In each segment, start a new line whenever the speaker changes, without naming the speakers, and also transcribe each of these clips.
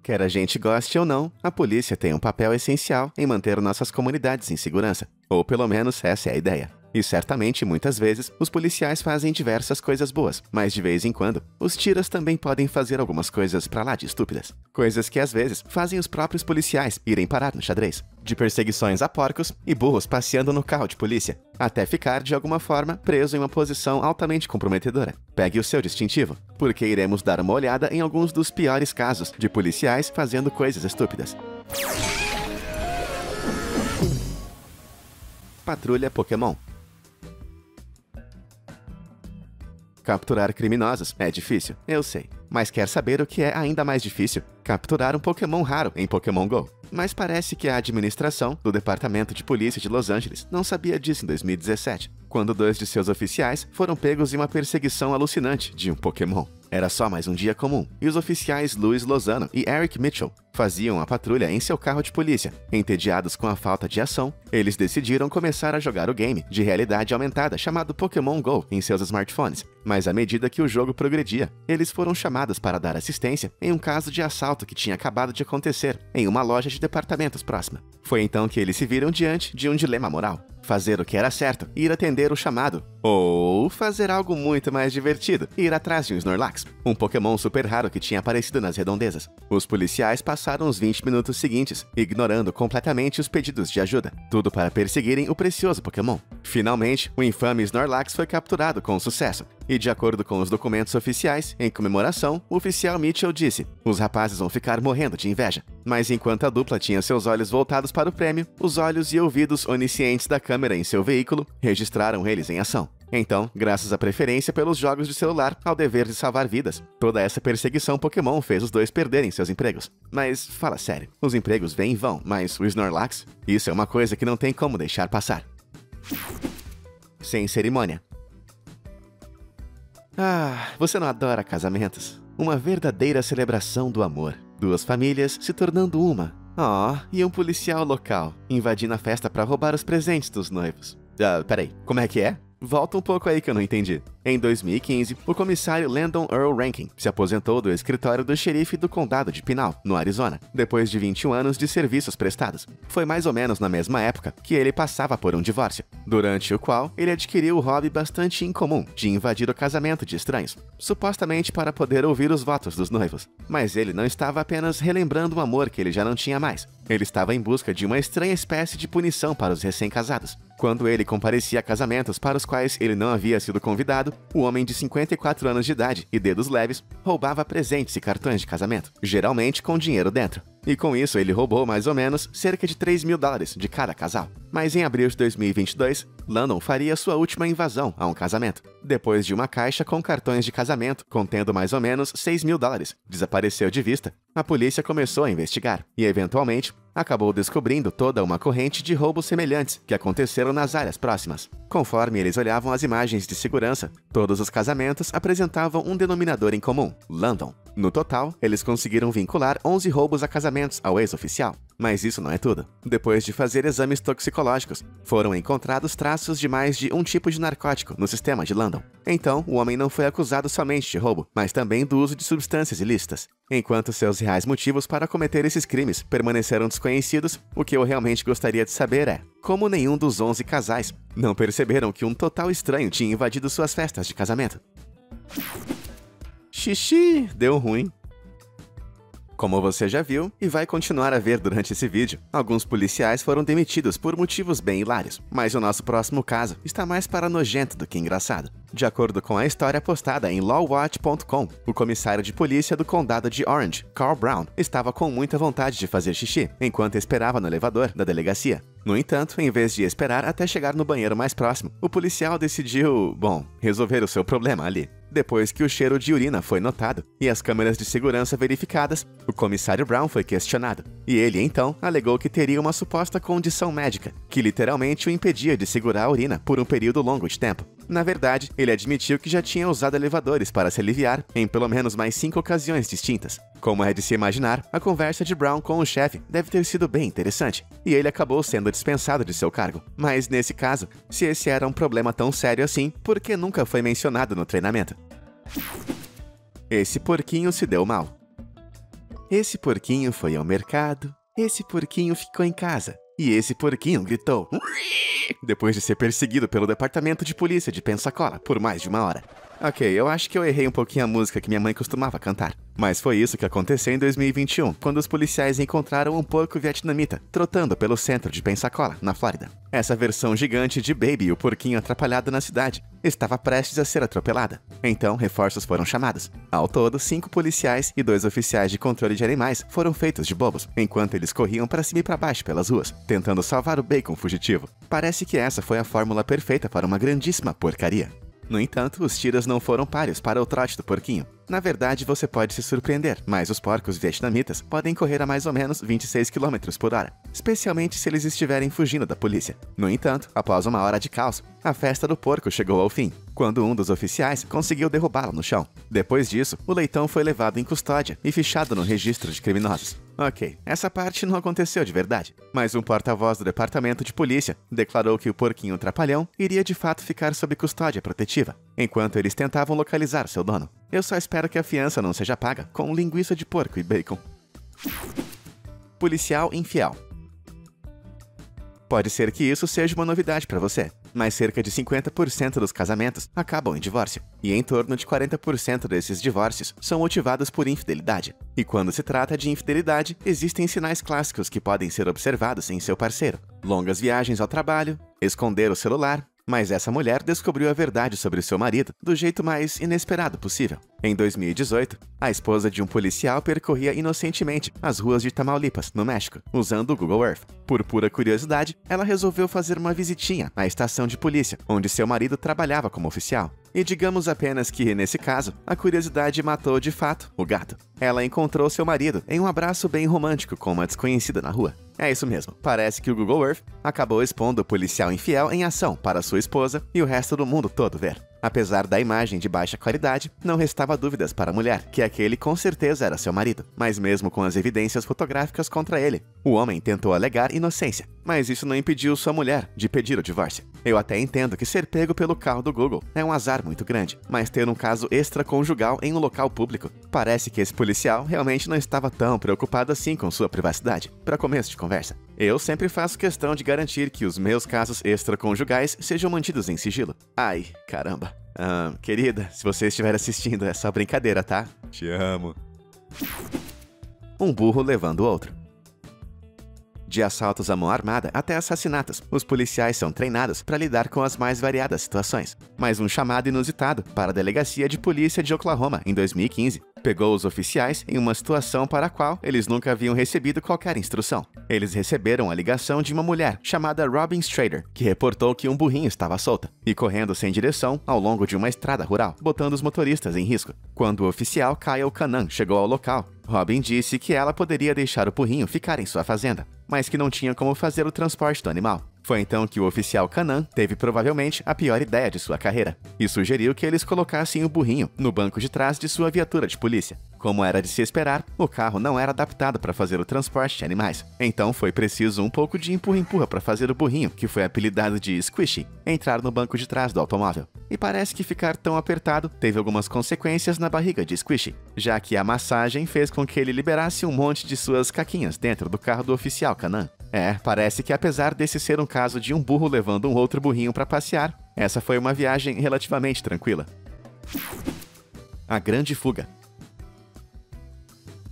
Quer a gente goste ou não, a polícia tem um papel essencial em manter nossas comunidades em segurança. Ou pelo menos essa é a ideia. E certamente, muitas vezes, os policiais fazem diversas coisas boas, mas de vez em quando, os tiras também podem fazer algumas coisas pra lá de estúpidas. Coisas que às vezes fazem os próprios policiais irem parar no xadrez. De perseguições a porcos e burros passeando no carro de polícia, até ficar, de alguma forma, preso em uma posição altamente comprometedora. Pegue o seu distintivo, porque iremos dar uma olhada em alguns dos piores casos de policiais fazendo coisas estúpidas. Patrulha Pokémon. Capturar criminosos é difícil, eu sei. Mas quer saber o que é ainda mais difícil? Capturar um Pokémon raro em Pokémon GO. Mas parece que a administração do Departamento de Polícia de Los Angeles não sabia disso em 2017, quando 2 de seus oficiais foram pegos em uma perseguição alucinante de um Pokémon. Era só mais um dia comum, e os oficiais Luis Lozano e Eric Mitchell faziam a patrulha em seu carro de polícia. Entediados com a falta de ação, eles decidiram começar a jogar o game de realidade aumentada chamado Pokémon GO em seus smartphones. Mas à medida que o jogo progredia, eles foram chamados para dar assistência em um caso de assalto que tinha acabado de acontecer em uma loja de departamentos próxima. Foi então que eles se viram diante de um dilema moral: fazer o que era certo, ir atender o chamado, ou fazer algo muito mais divertido, ir atrás de um Snorlax, um Pokémon super raro que tinha aparecido nas redondezas. Os policiais passaram os 20 minutos seguintes, ignorando completamente os pedidos de ajuda, tudo para perseguirem o precioso Pokémon. Finalmente, o infame Snorlax foi capturado com sucesso, e de acordo com os documentos oficiais, em comemoração, o oficial Mitchell disse: os rapazes vão ficar morrendo de inveja. Mas enquanto a dupla tinha seus olhos voltados para o prêmio, os olhos e ouvidos oniscientes da câmera em seu veículo registraram eles em ação. Então, graças à preferência pelos jogos de celular ao dever de salvar vidas, toda essa perseguição Pokémon fez os dois perderem seus empregos. Mas, fala sério, os empregos vêm e vão, mas o Snorlax? Isso é uma coisa que não tem como deixar passar. Sem cerimônia. Ah, você não adora casamentos? Uma verdadeira celebração do amor. 2 famílias se tornando uma. E um policial local invadindo a festa para roubar os presentes dos noivos. Peraí, como é que é? Volta um pouco aí que eu não entendi. Em 2015, o comissário Landon Earl Rankin se aposentou do escritório do xerife do condado de Pinal, no Arizona, depois de 21 anos de serviços prestados. Foi mais ou menos na mesma época que ele passava por um divórcio, durante o qual ele adquiriu o hobby bastante incomum de invadir o casamento de estranhos, supostamente para poder ouvir os votos dos noivos. Mas ele não estava apenas relembrando um amor que ele já não tinha mais. Ele estava em busca de uma estranha espécie de punição para os recém-casados. Quando ele comparecia a casamentos para os quais ele não havia sido convidado, o homem de 54 anos de idade e dedos leves roubava presentes e cartões de casamento, geralmente com dinheiro dentro. E com isso ele roubou mais ou menos cerca de $3 mil de cada casal. Mas em abril de 2022, Landon faria sua última invasão a um casamento. Depois de uma caixa com cartões de casamento contendo mais ou menos $6 mil desapareceu de vista, a polícia começou a investigar e, eventualmente, acabou descobrindo toda uma corrente de roubos semelhantes que aconteceram nas áreas próximas. Conforme eles olhavam as imagens de segurança, todos os casamentos apresentavam um denominador em comum: Landon. No total, eles conseguiram vincular 11 roubos a casamentos ao ex-oficial. Mas isso não é tudo. Depois de fazer exames toxicológicos, foram encontrados traços de mais de um tipo de narcótico no sistema de Landon. Então, o homem não foi acusado somente de roubo, mas também do uso de substâncias ilícitas. Enquanto seus reais motivos para cometer esses crimes permaneceram desconhecidos, o que eu realmente gostaria de saber é: como nenhum dos 11 casais não perceberam que um total estranho tinha invadido suas festas de casamento? Xixi, deu ruim. Como você já viu, e vai continuar a ver durante esse vídeo, alguns policiais foram demitidos por motivos bem hilários, mas o nosso próximo caso está mais para nojento do que engraçado. De acordo com a história postada em lawwatch.com, o comissário de polícia do condado de Orange, Carl Brown, estava com muita vontade de fazer xixi, enquanto esperava no elevador da delegacia. No entanto, em vez de esperar até chegar no banheiro mais próximo, o policial decidiu, resolver o seu problema ali. Depois que o cheiro de urina foi notado e as câmeras de segurança verificadas, o comissário Brown foi questionado. E ele, então, alegou que teria uma suposta condição médica, que literalmente o impedia de segurar a urina por um período longo de tempo. Na verdade, ele admitiu que já tinha usado elevadores para se aliviar em pelo menos mais 5 ocasiões distintas. Como é de se imaginar, a conversa de Brown com o chefe deve ter sido bem interessante, e ele acabou sendo dispensado de seu cargo. Mas nesse caso, se esse era um problema tão sério assim, por que nunca foi mencionado no treinamento? Esse porquinho se deu mal. Esse porquinho foi ao mercado, esse porquinho ficou em casa, e esse porquinho gritou depois de ser perseguido pelo departamento de polícia de Pensacola por mais de 1 hora. Ok, eu acho que eu errei um pouquinho a música que minha mãe costumava cantar. Mas foi isso que aconteceu em 2021, quando os policiais encontraram um porco vietnamita trotando pelo centro de Pensacola, na Flórida. Essa versão gigante de Baby, o porquinho atrapalhado na cidade, estava prestes a ser atropelada. Então, reforços foram chamados. Ao todo, 5 policiais e 2 oficiais de controle de animais foram feitos de bobos, enquanto eles corriam para cima e para baixo pelas ruas, tentando salvar o bacon fugitivo. Parece que essa foi a fórmula perfeita para uma grandíssima porcaria. No entanto, os tiros não foram páreos para o trote do porquinho. Na verdade, você pode se surpreender, mas os porcos vietnamitas podem correr a mais ou menos 26 km por hora, especialmente se eles estiverem fugindo da polícia. No entanto, após 1 hora de caos, a festa do porco chegou ao fim, quando um dos oficiais conseguiu derrubá-lo no chão. Depois disso, o leitão foi levado em custódia e fichado no registro de criminosos. Ok, essa parte não aconteceu de verdade, mas um porta-voz do departamento de polícia declarou que o porquinho trapalhão iria de fato ficar sob custódia protetiva, enquanto eles tentavam localizar seu dono. Eu só espero que a fiança não seja paga com linguiça de porco e bacon. Policial infiel. Pode ser que isso seja uma novidade para você, mas cerca de 50% dos casamentos acabam em divórcio, e em torno de 40% desses divórcios são motivados por infidelidade. E quando se trata de infidelidade, existem sinais clássicos que podem ser observados em seu parceiro: longas viagens ao trabalho, esconder o celular. Mas essa mulher descobriu a verdade sobre seu marido do jeito mais inesperado possível. Em 2018, a esposa de um policial percorria inocentemente as ruas de Tamaulipas, no México, usando o Google Earth. Por pura curiosidade, ela resolveu fazer uma visitinha à estação de polícia, onde seu marido trabalhava como oficial. E digamos apenas que, nesse caso, a curiosidade matou de fato o gato. Ela encontrou seu marido em um abraço bem romântico com uma desconhecida na rua. É isso mesmo, parece que o Google Earth acabou expondo o policial infiel em ação para sua esposa e o resto do mundo todo ver. Apesar da imagem de baixa qualidade, não restava dúvidas para a mulher que aquele com certeza era seu marido. Mas mesmo com as evidências fotográficas contra ele, o homem tentou alegar inocência. Mas isso não impediu sua mulher de pedir o divórcio. Eu até entendo que ser pego pelo carro do Google é um azar muito grande, mas ter um caso extraconjugal em um local público, parece que esse policial realmente não estava tão preocupado assim com sua privacidade. Para começo de conversa, eu sempre faço questão de garantir que os meus casos extraconjugais sejam mantidos em sigilo. Ai, caramba. Querida, se você estiver assistindo, é só brincadeira, tá? Te amo. Um burro levando o outro. De assaltos à mão armada até assassinatos, os policiais são treinados para lidar com as mais variadas situações. Mas um chamado inusitado para a Delegacia de Polícia de Oklahoma, em 2015, pegou os oficiais em uma situação para a qual eles nunca haviam recebido qualquer instrução. Eles receberam a ligação de uma mulher chamada Robin Strader, que reportou que um burrinho estava solta e correndo sem direção ao longo de uma estrada rural, botando os motoristas em risco. Quando o oficial Kyle Cannon chegou ao local, Robin disse que ela poderia deixar o burrinho ficar em sua fazenda, mas que não tinha como fazer o transporte do animal. Foi então que o oficial Cannon teve provavelmente a pior ideia de sua carreira e sugeriu que eles colocassem o burrinho no banco de trás de sua viatura de polícia. Como era de se esperar, o carro não era adaptado para fazer o transporte de animais. Então foi preciso um pouco de empurra-empurra para fazer o burrinho, que foi apelidado de Squishy, entrar no banco de trás do automóvel. E parece que ficar tão apertado teve algumas consequências na barriga de Squishy, já que a massagem fez com que ele liberasse um monte de suas caquinhas dentro do carro do oficial Cannon. Parece que apesar desse ser um caso de um burro levando um outro burrinho para passear, essa foi uma viagem relativamente tranquila. A Grande Fuga.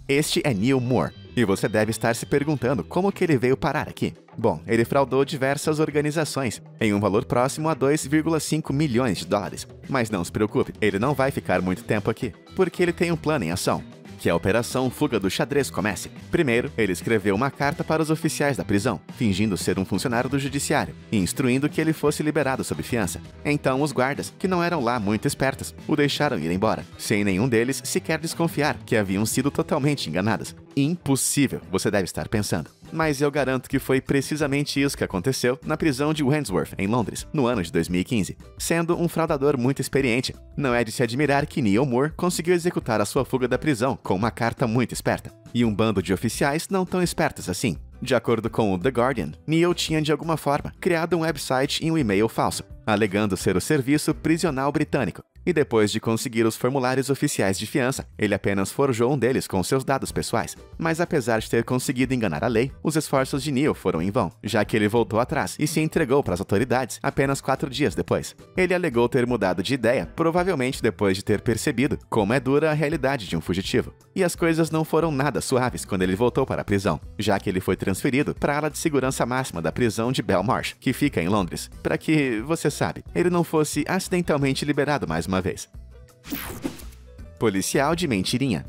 Este é Neil Moore, e você deve estar se perguntando como que ele veio parar aqui. Bom, ele fraudou diversas organizações, em um valor próximo a 2,5 milhões de dólares. Mas não se preocupe, ele não vai ficar muito tempo aqui, porque ele tem um plano em ação. Que a Operação Fuga do Xadrez comece. Primeiro, ele escreveu uma carta para os oficiais da prisão, fingindo ser um funcionário do judiciário, e instruindo que ele fosse liberado sob fiança. Então, os guardas, que não eram lá muito espertos, o deixaram ir embora, sem nenhum deles sequer desconfiar que haviam sido totalmente enganados. Impossível, você deve estar pensando. Mas eu garanto que foi precisamente isso que aconteceu na prisão de Wandsworth, em Londres, no ano de 2015. Sendo um fraudador muito experiente, não é de se admirar que Neil Moore conseguiu executar a sua fuga da prisão com uma carta muito esperta, e um bando de oficiais não tão espertos assim. De acordo com o The Guardian, Neil tinha de alguma forma criado um website e um e-mail falso, alegando ser o Serviço Prisional Britânico. E depois de conseguir os formulários oficiais de fiança, ele apenas forjou um deles com seus dados pessoais. Mas apesar de ter conseguido enganar a lei, os esforços de Neil foram em vão, já que ele voltou atrás e se entregou para as autoridades apenas 4 dias depois. Ele alegou ter mudado de ideia, provavelmente depois de ter percebido como é dura a realidade de um fugitivo. E as coisas não foram nada suaves quando ele voltou para a prisão, já que ele foi transferido para a ala de segurança máxima da prisão de Belmarsh, que fica em Londres, para que, você sabe, ele não fosse acidentalmente liberado mais uma vez. Policial de mentirinha.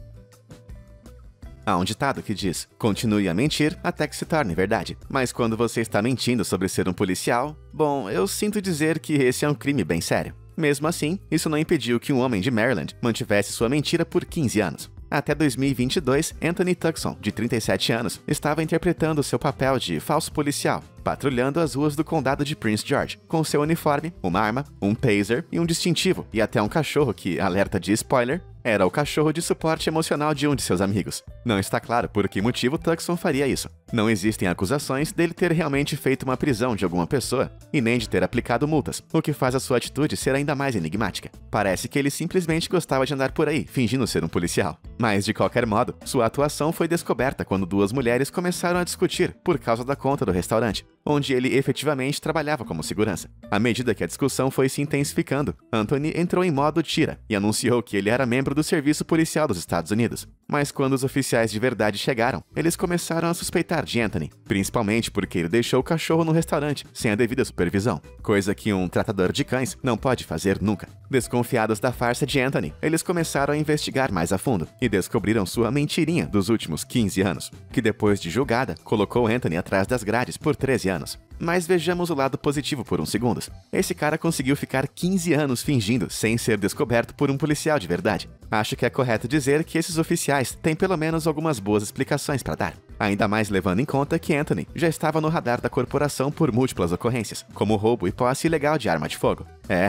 Há um ditado que diz: continue a mentir até que se torne verdade. Mas quando você está mentindo sobre ser um policial, bom, eu sinto dizer que esse é um crime bem sério. Mesmo assim, isso não impediu que um homem de Maryland mantivesse sua mentira por 15 anos. Até 2022, Anthony Tucson, de 37 anos, estava interpretando seu papel de falso policial, patrulhando as ruas do condado de Prince George, com seu uniforme, uma arma, um taser e um distintivo, e até um cachorro que, alerta de spoiler, era o cachorro de suporte emocional de um de seus amigos. Não está claro por que motivo Tucson faria isso. Não existem acusações dele ter realmente feito uma prisão de alguma pessoa, e nem de ter aplicado multas, o que faz a sua atitude ser ainda mais enigmática. Parece que ele simplesmente gostava de andar por aí, fingindo ser um policial. Mas, de qualquer modo, sua atuação foi descoberta quando 2 mulheres começaram a discutir por causa da conta do restaurante, onde ele efetivamente trabalhava como segurança. À medida que a discussão foi se intensificando, Anthony entrou em modo tira e anunciou que ele era membro do Serviço Policial dos Estados Unidos. Mas quando os oficiais de verdade chegaram, eles começaram a suspeitar de Anthony, principalmente porque ele deixou o cachorro no restaurante sem a devida supervisão, coisa que um tratador de cães não pode fazer nunca. Desconfiados da farsa de Anthony, eles começaram a investigar mais a fundo e descobriram sua mentirinha dos últimos 15 anos, que depois de julgada, colocou Anthony atrás das grades por 13 anos. Mas vejamos o lado positivo por uns segundos. Esse cara conseguiu ficar 15 anos fingindo sem ser descoberto por um policial de verdade. Acho que é correto dizer que esses oficiais têm pelo menos algumas boas explicações para dar. Ainda mais levando em conta que Anthony já estava no radar da corporação por múltiplas ocorrências, como roubo e posse ilegal de arma de fogo.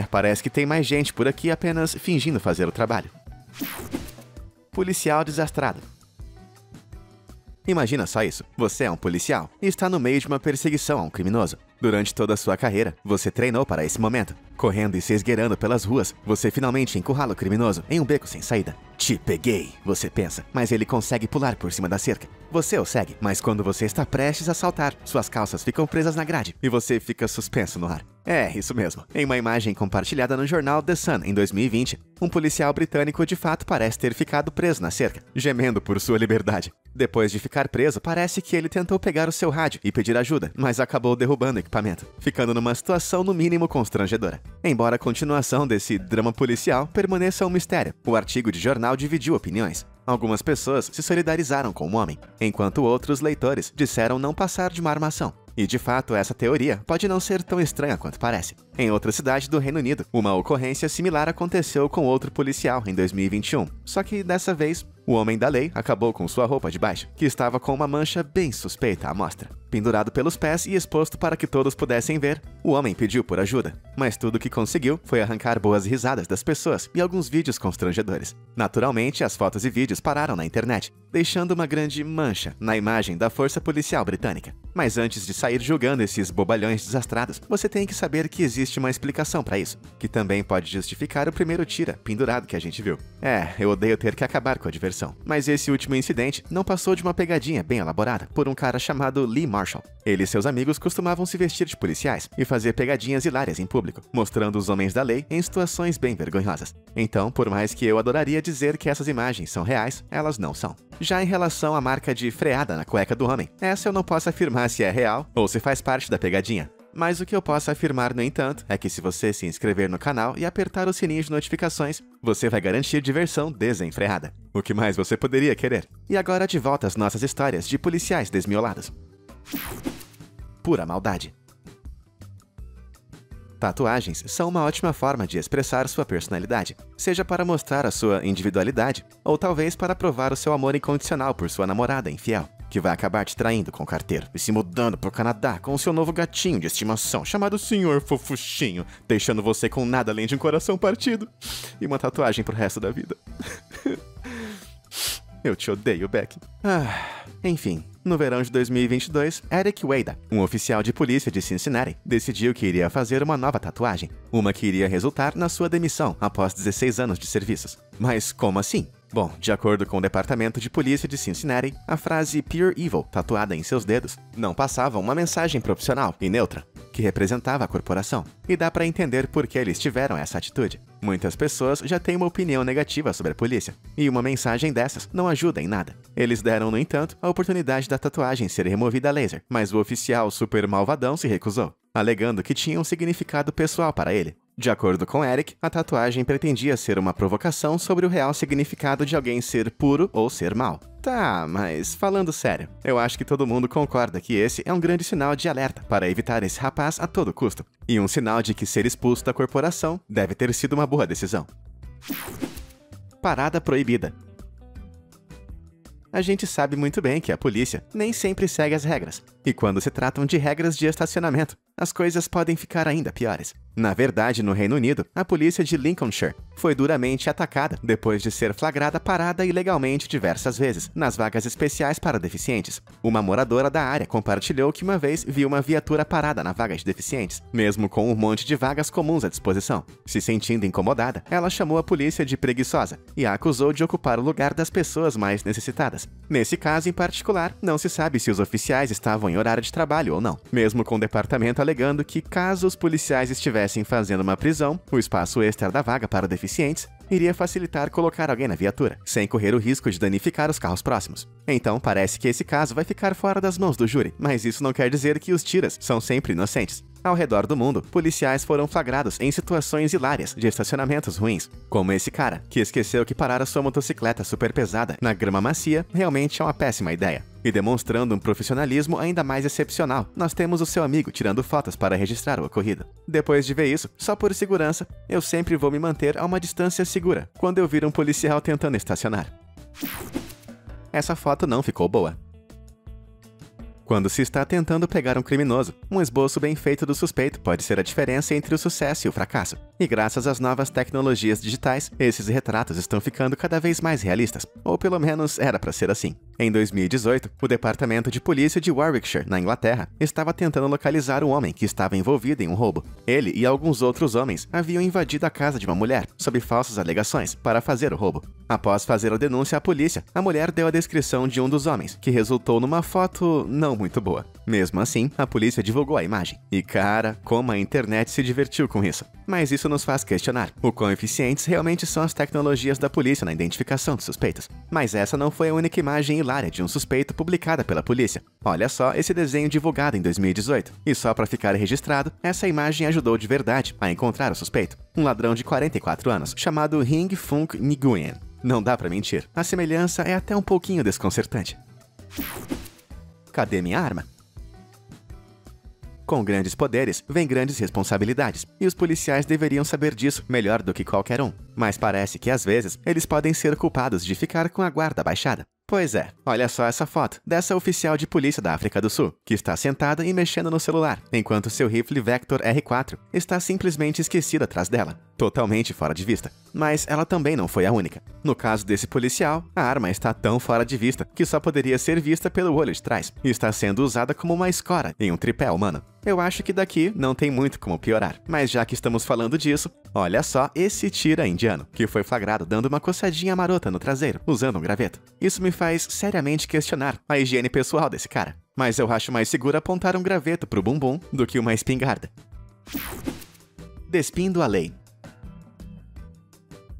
Parece que tem mais gente por aqui apenas fingindo fazer o trabalho. Policial desastrado. Imagina só isso, você é um policial e está no meio de uma perseguição a um criminoso. Durante toda a sua carreira, você treinou para esse momento. Correndo e se esgueirando pelas ruas, você finalmente encurrala o criminoso em um beco sem saída. Te peguei, você pensa, mas ele consegue pular por cima da cerca. Você o segue, mas quando você está prestes a saltar, suas calças ficam presas na grade e você fica suspenso no ar. Isso mesmo. Em uma imagem compartilhada no jornal The Sun em 2020, um policial britânico de fato parece ter ficado preso na cerca, gemendo por sua liberdade. Depois de ficar preso, parece que ele tentou pegar o seu rádio e pedir ajuda, mas acabou derrubando o equipamento, ficando numa situação no mínimo constrangedora. Embora a continuação desse drama policial permaneça um mistério, o artigo de jornal dividiu opiniões. Algumas pessoas se solidarizaram com o homem, enquanto outros leitores disseram não passar de uma armação. E de fato, essa teoria pode não ser tão estranha quanto parece. Em outra cidade do Reino Unido, uma ocorrência similar aconteceu com outro policial em 2021. Só que dessa vez, o homem da lei acabou com sua roupa de baixo, que estava com uma mancha bem suspeita à mostra. Pendurado pelos pés e exposto para que todos pudessem ver, o homem pediu por ajuda, mas tudo o que conseguiu foi arrancar boas risadas das pessoas e alguns vídeos constrangedores. Naturalmente, as fotos e vídeos pararam na internet, deixando uma grande mancha na imagem da Força Policial Britânica. Mas antes de sair julgando esses bobalhões desastrados, você tem que saber que existe uma explicação para isso, que também pode justificar o primeiro tira pendurado que a gente viu. Eu odeio ter que acabar com a diversão, mas esse último incidente não passou de uma pegadinha bem elaborada por um cara chamado Lee Marshall. Ele e seus amigos costumavam se vestir de policiais e fazer pegadinhas hilárias em público, mostrando os homens da lei em situações bem vergonhosas. Então, por mais que eu adoraria dizer que essas imagens são reais, elas não são. Já em relação à marca de freada na cueca do homem, essa eu não posso afirmar se é real ou se faz parte da pegadinha. Mas o que eu posso afirmar, no entanto, é que se você se inscrever no canal e apertar o sininho de notificações, você vai garantir diversão desenfreada. O que mais você poderia querer? E agora de volta às nossas histórias de policiais desmiolados. Pura maldade. Tatuagens são uma ótima forma de expressar sua personalidade, seja para mostrar a sua individualidade, ou talvez para provar o seu amor incondicional por sua namorada infiel, que vai acabar te traindo com o carteiro e se mudando pro Canadá com o seu novo gatinho de estimação chamado Senhor Fofuchinho, deixando você com nada além de um coração partido e uma tatuagem pro resto da vida. Eu te odeio, Beck. Enfim, No verão de 2022, Eric Wada, um oficial de polícia de Cincinnati, decidiu que iria fazer uma nova tatuagem, uma que iria resultar na sua demissão após 16 anos de serviços. Mas como assim? Bom, de acordo com o Departamento de Polícia de Cincinnati, a frase Pure Evil, tatuada em seus dedos, não passava uma mensagem profissional e neutra, que representava a corporação. E dá para entender por que eles tiveram essa atitude. Muitas pessoas já têm uma opinião negativa sobre a polícia, e uma mensagem dessas não ajuda em nada. Eles deram, no entanto, a oportunidade da tatuagem ser removida a laser, mas o oficial super malvadão se recusou, alegando que tinha um significado pessoal para ele. De acordo com Eric, a tatuagem pretendia ser uma provocação sobre o real significado de alguém ser puro ou ser mau. Tá, mas falando sério, eu acho que todo mundo concorda que esse é um grande sinal de alerta para evitar esse rapaz a todo custo, e um sinal de que ser expulso da corporação deve ter sido uma boa decisão. Parada proibida. A gente sabe muito bem que a polícia nem sempre segue as regras, e quando se tratam de regras de estacionamento, as coisas podem ficar ainda piores. Na verdade, no Reino Unido, a polícia de Lincolnshire foi duramente atacada depois de ser flagrada parada ilegalmente diversas vezes nas vagas especiais para deficientes. Uma moradora da área compartilhou que uma vez viu uma viatura parada na vaga de deficientes, mesmo com um monte de vagas comuns à disposição. Se sentindo incomodada, ela chamou a polícia de preguiçosa e a acusou de ocupar o lugar das pessoas mais necessitadas. Nesse caso em particular, não se sabe se os oficiais estavam em horário de trabalho ou não, mesmo com o departamento alegando que, caso os policiais estivessem fazendo uma prisão, o espaço extra da vaga para deficientes iria facilitar colocar alguém na viatura, sem correr o risco de danificar os carros próximos. Então, parece que esse caso vai ficar fora das mãos do júri, mas isso não quer dizer que os tiras são sempre inocentes. Ao redor do mundo, policiais foram flagrados em situações hilárias de estacionamentos ruins, como esse cara, que esqueceu que parar a sua motocicleta super pesada na grama macia realmente é uma péssima ideia. E demonstrando um profissionalismo ainda mais excepcional, nós temos o seu amigo tirando fotos para registrar o ocorrido. Depois de ver isso, só por segurança, eu sempre vou me manter a uma distância segura quando eu vir um policial tentando estacionar. Essa foto não ficou boa. Quando se está tentando pegar um criminoso, um esboço bem feito do suspeito pode ser a diferença entre o sucesso e o fracasso. E graças às novas tecnologias digitais, esses retratos estão ficando cada vez mais realistas, ou pelo menos era para ser assim. Em 2018, o Departamento de Polícia de Warwickshire, na Inglaterra, estava tentando localizar um homem que estava envolvido em um roubo. Ele e alguns outros homens haviam invadido a casa de uma mulher, sob falsas alegações, para fazer o roubo. Após fazer a denúncia à polícia, a mulher deu a descrição de um dos homens, que resultou numa foto não muito boa. Mesmo assim, a polícia divulgou a imagem. E cara, como a internet se divertiu com isso. Mas isso nos faz questionar o quão eficientes realmente são as tecnologias da polícia na identificação de suspeitos. Mas essa não foi a única imagem hilária de um suspeito publicada pela polícia. Olha só esse desenho divulgado em 2018. E só para ficar registrado, essa imagem ajudou de verdade a encontrar o suspeito. Um ladrão de 44 anos, chamado Hing Funk Nguyen. Não dá pra mentir, a semelhança é até um pouquinho desconcertante. Cadê minha arma? Com grandes poderes, vem grandes responsabilidades, e os policiais deveriam saber disso melhor do que qualquer um. Mas parece que às vezes eles podem ser culpados de ficar com a guarda baixada. Pois é, olha só essa foto dessa oficial de polícia da África do Sul, que está sentada e mexendo no celular, enquanto seu rifle Vector R4 está simplesmente esquecido atrás dela, totalmente fora de vista. Mas ela também não foi a única. No caso desse policial, a arma está tão fora de vista que só poderia ser vista pelo olho de trás, e está sendo usada como uma escora em um tripé humano. Eu acho que daqui não tem muito como piorar, mas já que estamos falando disso, olha só esse tira indiano, que foi flagrado dando uma coçadinha marota no traseiro, usando um graveto. Isso me faz seriamente questionar a higiene pessoal desse cara, mas eu acho mais seguro apontar um graveto pro bumbum do que uma espingarda. Despindo a lei.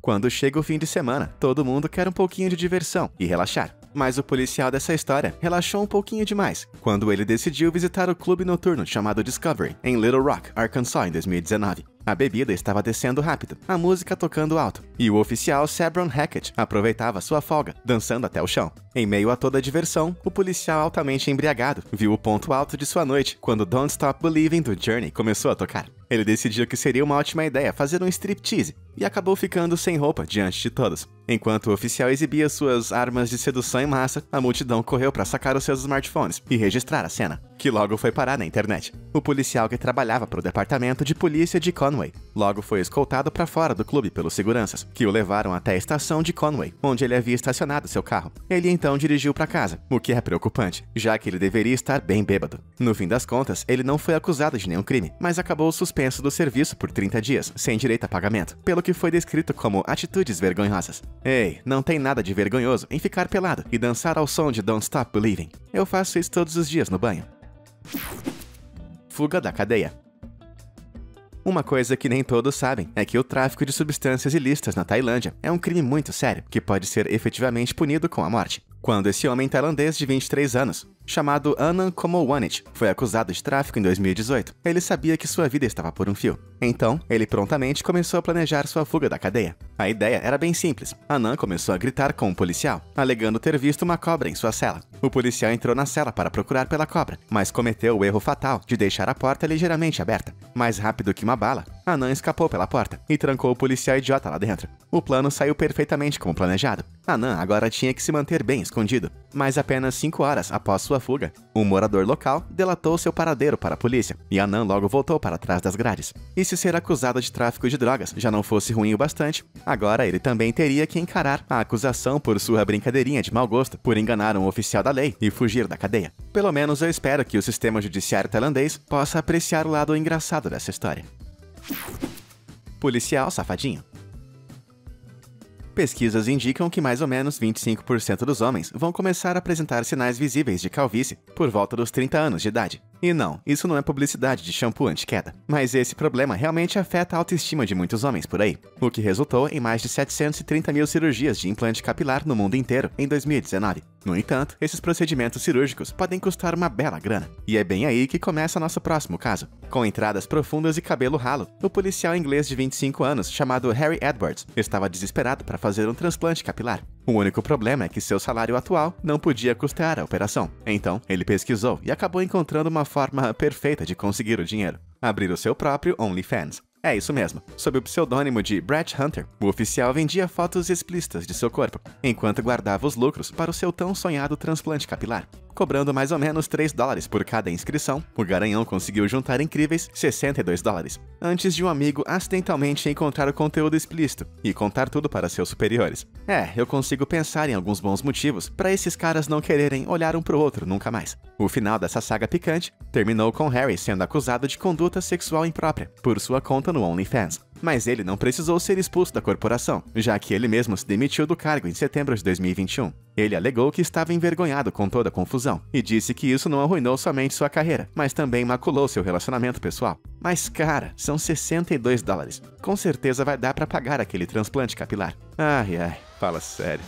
Quando chega o fim de semana, todo mundo quer um pouquinho de diversão e relaxar. Mas o policial dessa história relaxou um pouquinho demais quando ele decidiu visitar o clube noturno chamado Discovery, em Little Rock, Arkansas, em 2019. A bebida estava descendo rápido, a música tocando alto, e o oficial Sabron Hackett aproveitava sua folga, dançando até o chão. Em meio a toda a diversão, o policial altamente embriagado viu o ponto alto de sua noite quando Don't Stop Believing do Journey começou a tocar. Ele decidiu que seria uma ótima ideia fazer um striptease, e acabou ficando sem roupa diante de todos. Enquanto o oficial exibia suas armas de sedução em massa, a multidão correu para sacar os seus smartphones e registrar a cena, que logo foi parar na internet. O policial que trabalhava para o departamento de polícia de Conway logo foi escoltado para fora do clube pelos seguranças, que o levaram até a estação de Conway, onde ele havia estacionado seu carro. Ele então dirigiu para casa, o que é preocupante, já que ele deveria estar bem bêbado. No fim das contas, ele não foi acusado de nenhum crime, mas acabou suspenso do serviço por 30 dias, sem direito a pagamento, pelo que foi descrito como atitudes vergonhosas. Ei, não tem nada de vergonhoso em ficar pelado e dançar ao som de Don't Stop Believing. Eu faço isso todos os dias no banho. Fuga da cadeia. Uma coisa que nem todos sabem é que o tráfico de substâncias ilícitas na Tailândia é um crime muito sério, que pode ser efetivamente punido com a morte. Quando esse homem tailandês de 23 anos, chamado Anand Komolwanich, foi acusado de tráfico em 2018, ele sabia que sua vida estava por um fio. Então, ele prontamente começou a planejar sua fuga da cadeia. A ideia era bem simples. Anand começou a gritar com um policial, alegando ter visto uma cobra em sua cela. O policial entrou na cela para procurar pela cobra, mas cometeu o erro fatal de deixar a porta ligeiramente aberta. Mais rápido que uma bala, Anand escapou pela porta e trancou o policial idiota lá dentro. O plano saiu perfeitamente como planejado. Anand agora tinha que se manter bem escondido. Mas apenas 5 horas após sua fuga, um morador local delatou seu paradeiro para a polícia, e Anand logo voltou para trás das grades. E se ser acusado de tráfico de drogas já não fosse ruim o bastante, agora ele também teria que encarar a acusação por sua brincadeirinha de mau gosto por enganar um oficial da lei e fugir da cadeia. Pelo menos eu espero que o sistema judiciário tailandês possa apreciar o lado engraçado dessa história. Policial safadinho. Pesquisas indicam que mais ou menos 25% dos homens vão começar a apresentar sinais visíveis de calvície por volta dos 30 anos de idade. E não, isso não é publicidade de shampoo anti-queda, mas esse problema realmente afeta a autoestima de muitos homens por aí, o que resultou em mais de 730 mil cirurgias de implante capilar no mundo inteiro em 2019. No entanto, esses procedimentos cirúrgicos podem custar uma bela grana. E é bem aí que começa nosso próximo caso. Com entradas profundas e cabelo ralo, o policial inglês de 25 anos, chamado Harry Edwards, estava desesperado para fazer um transplante capilar. O único problema é que seu salário atual não podia custear a operação. Então, ele pesquisou e acabou encontrando uma forma perfeita de conseguir o dinheiro: abrir o seu próprio OnlyFans. É isso mesmo. Sob o pseudônimo de Brett Hunter, o oficial vendia fotos explícitas de seu corpo, enquanto guardava os lucros para o seu tão sonhado transplante capilar. Cobrando mais ou menos $3 por cada inscrição, o garanhão conseguiu juntar incríveis $62, antes de um amigo acidentalmente encontrar o conteúdo explícito e contar tudo para seus superiores. Eu consigo pensar em alguns bons motivos para esses caras não quererem olhar um pro outro nunca mais. O final dessa saga picante terminou com Harry sendo acusado de conduta sexual imprópria por sua conta no OnlyFans. Mas ele não precisou ser expulso da corporação, já que ele mesmo se demitiu do cargo em setembro de 2021. Ele alegou que estava envergonhado com toda a confusão e disse que isso não arruinou somente sua carreira, mas também maculou seu relacionamento pessoal. Mas cara, são $62. Com certeza vai dar para pagar aquele transplante capilar. Ai, fala sério.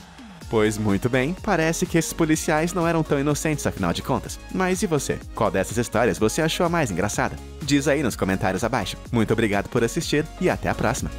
Pois muito bem, parece que esses policiais não eram tão inocentes afinal de contas. Mas e você? Qual dessas histórias você achou a mais engraçada? Diz aí nos comentários abaixo. Muito obrigado por assistir e até a próxima!